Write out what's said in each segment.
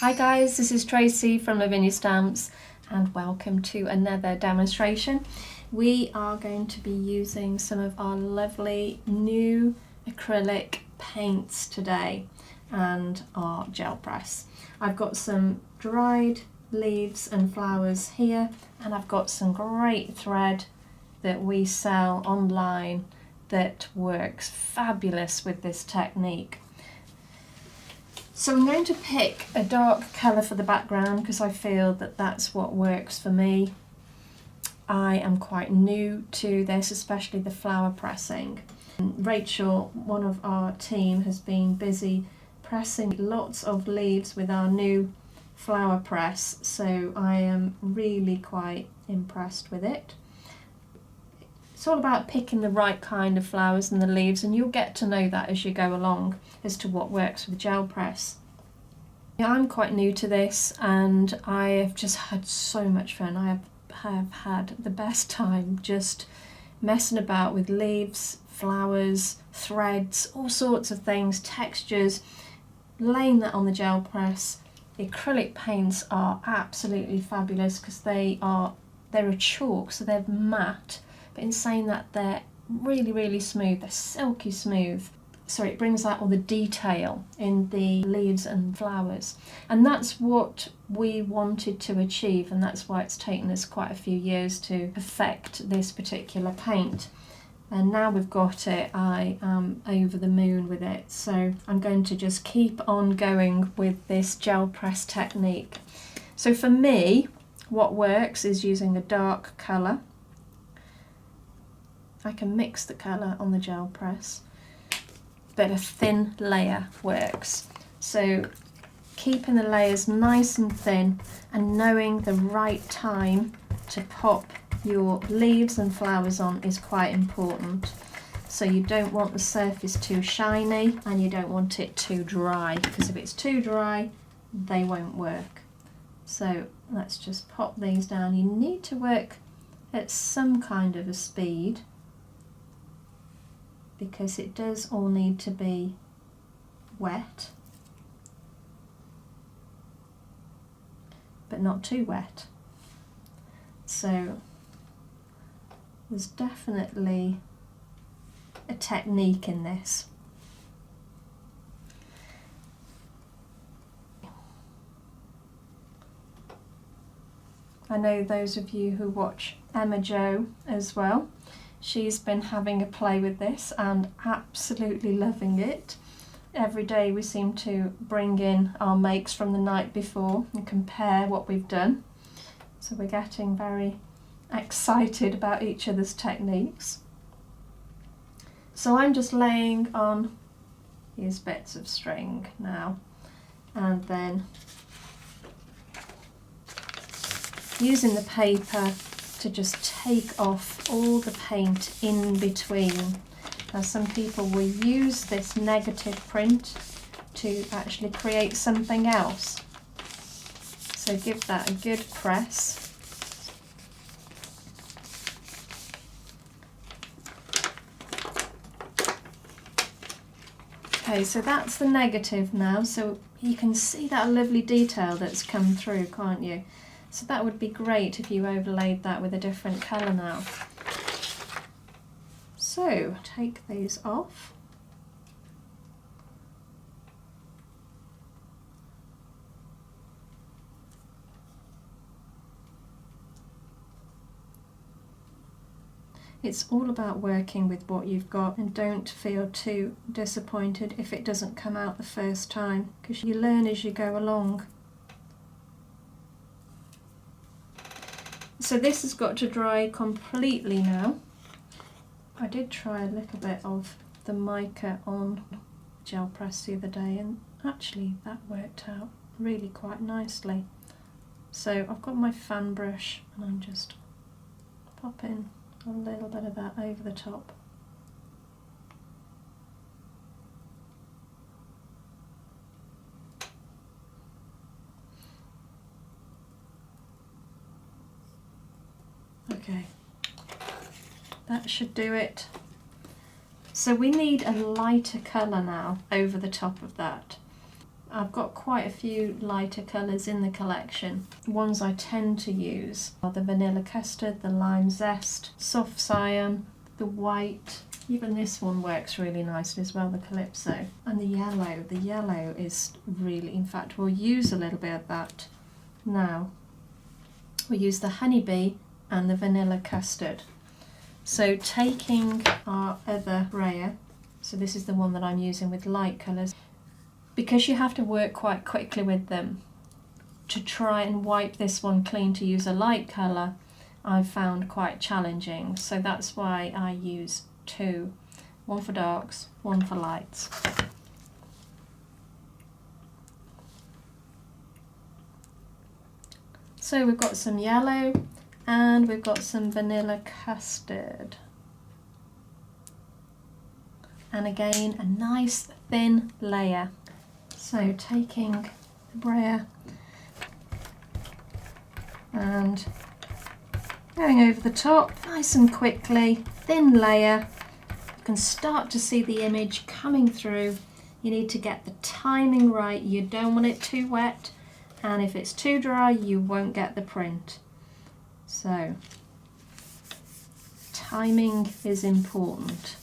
Hi guys, this is Tracy from Lavinia Stamps and welcome to another demonstration. We are going to be using some of our lovely new acrylic paints today and our gel press. I've got some dried leaves and flowers here, and I've got some great thread that we sell online that works fabulous with this technique. So I'm going to pick a dark colour for the background because I feel that that's what works for me. I am quite new to this, especially the flower pressing. Rachel, one of our team, has been busy pressing lots of leaves with our new flower press, so I am really quite impressed with it. It's all about picking the right kind of flowers and the leaves, and you'll get to know that as you go along as to what works with gel press. I'm quite new to this and I have just had so much fun. I have had the best time just messing about with leaves, flowers, threads, all sorts of things, textures, laying that on the gel press. The acrylic paints are absolutely fabulous because they're a chalk, so they're matte, but in saying that, they're really smooth, they're silky smooth. So it brings out all the detail in the leaves and flowers, and that's what we wanted to achieve, and that's why it's taken us quite a few years to perfect this particular paint. And now we've got it, I am over the moon with it. So I'm going to just keep on going with this gel press technique. So for me, what works is using a dark colour. I can mix the colour on the gel press, but a thin layer works. So keeping the layers nice and thin and knowing the right time to pop your leaves and flowers on is quite important. So you don't want the surface too shiny and you don't want it too dry, because if it's too dry, they won't work. So let's just pop these down. You need to work at some kind of a speed, because it does all need to be wet, but not too wet. So there's definitely a technique in this. I know those of you who watch Emma Jo as well, she's been having a play with this and absolutely loving it. Every day we seem to bring in our makes from the night before and compare what we've done. So we're getting very excited about each other's techniques. So I'm just laying on these bits of string now, and then using the paper to just take off all the paint in between. Now some people will use this negative print to actually create something else. So give that a good press. Okay, so that's the negative now, so you can see that lovely detail that's come through, can't you? So that would be great if you overlaid that with a different colour now. So take these off. It's all about working with what you've got, and don't feel too disappointed if it doesn't come out the first time, because you learn as you go along. So this has got to dry completely now. I did try a little bit of the mica on gel press the other day, and actually that worked out really quite nicely. So I've got my fan brush and I'm just popping a little bit of that over the top. Okay, that should do it. So we need a lighter colour now over the top of that. I've got quite a few lighter colours in the collection. Ones I tend to use are the vanilla custard, the lime zest, soft cyan, the white. Even this one works really nicely as well, the calypso. And the yellow. The yellow is really, in fact, we'll use a little bit of that now. We'll use the honeybee and the vanilla custard. So taking our other brayer, so this is the one that I'm using with light colours, because you have to work quite quickly with them, to try and wipe this one clean to use a light colour, I've found quite challenging. So that's why I use two, one for darks, one for lights. So we've got some yellow and we've got some vanilla custard. And again, a nice thin layer. So taking the brayer and going over the top nice and quickly, thin layer. You can start to see the image coming through. You need to get the timing right. You don't want it too wet, and if it's too dry you won't get the print. So timing is important.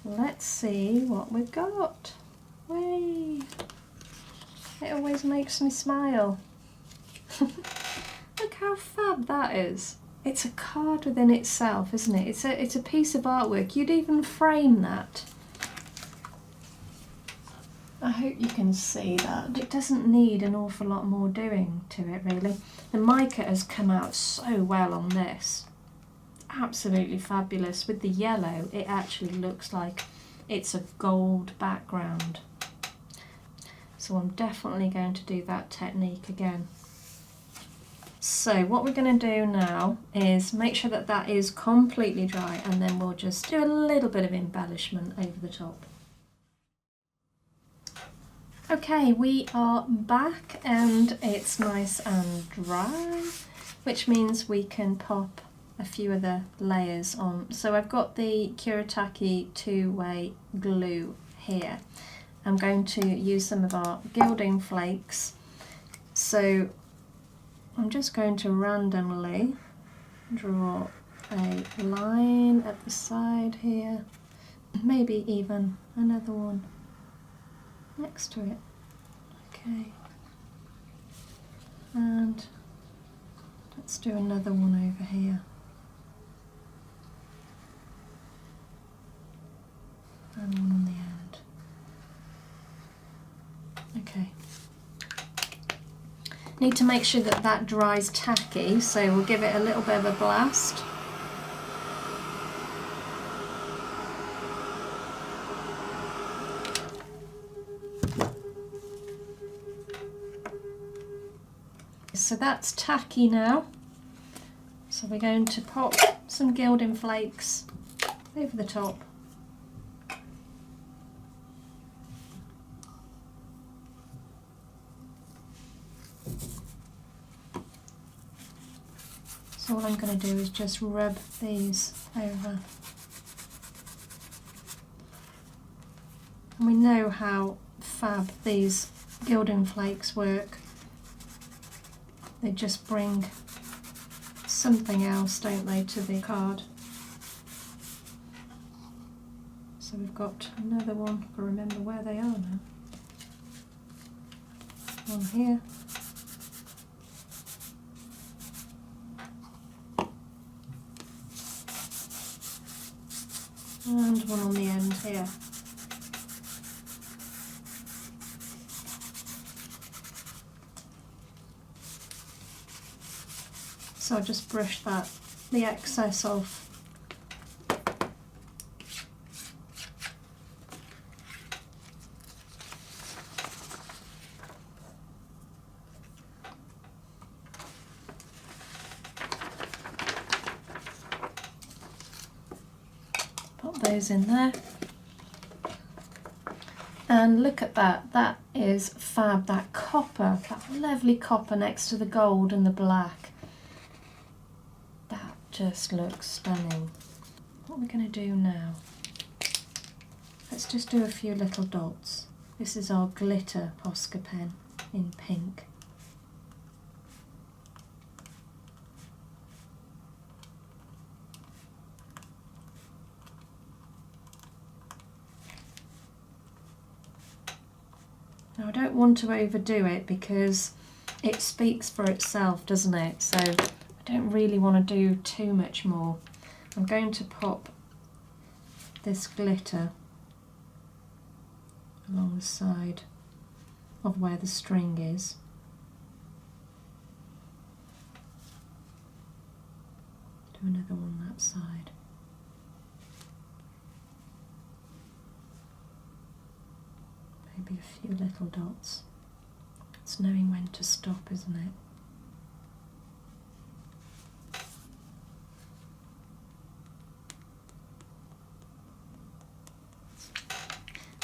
Let's see what we've got. Whee! It always makes me smile. Look how fab that is. It's a card within itself, isn't it? It's a piece of artwork. You'd even frame that. I hope you can see that. It doesn't need an awful lot more doing to it, really. The mica has come out so well on this. Absolutely fabulous. With the yellow, it actually looks like it's a gold background. So I'm definitely going to do that technique again. So what we're going to do now is make sure that that is completely dry, and then we'll just do a little bit of embellishment over the top. Okay, we are back and it's nice and dry, which means we can pop a few of the layers on. So I've got the Kuretake two-way glue here. I'm going to use some of our gilding flakes. So I'm just going to randomly draw a line at the side here, maybe even another one next to it. Okay, and let's do another one over here. And one on the end. Okay. Need to make sure that that dries tacky, so we'll give it a little bit of a blast. So that's tacky now. So we're going to pop some gilding flakes over the top. So all I'm going to do is just rub these over. And we know how fab these gilding flakes work. They just bring something else, don't they, to the card. So we've got another one, I'll remember where they are now. One here. And one on the end here. So I'll just brush the excess off. Pop those in there. And look at that, that is fab, that copper, that lovely copper next to the gold and the black. just looks stunning. What we're going to do now, let's just do a few little dots. This is our glitter Posca pen in pink. Now I don't want to overdo it because it speaks for itself, doesn't it? So I don't really want to do too much more. I'm going to pop this glitter along the side of where the string is. Do another one that side. Maybe a few little dots. It's knowing when to stop, isn't it?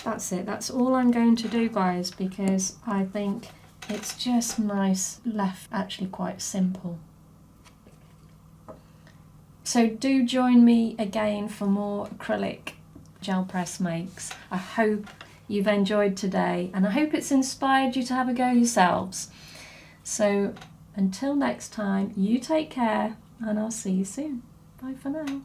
That's it, that's all I'm going to do, guys, because I think it's just nice, left actually quite simple. So do join me again for more acrylic gel press makes. I hope you've enjoyed today, and I hope it's inspired you to have a go yourselves. So until next time, you take care, and I'll see you soon. Bye for now.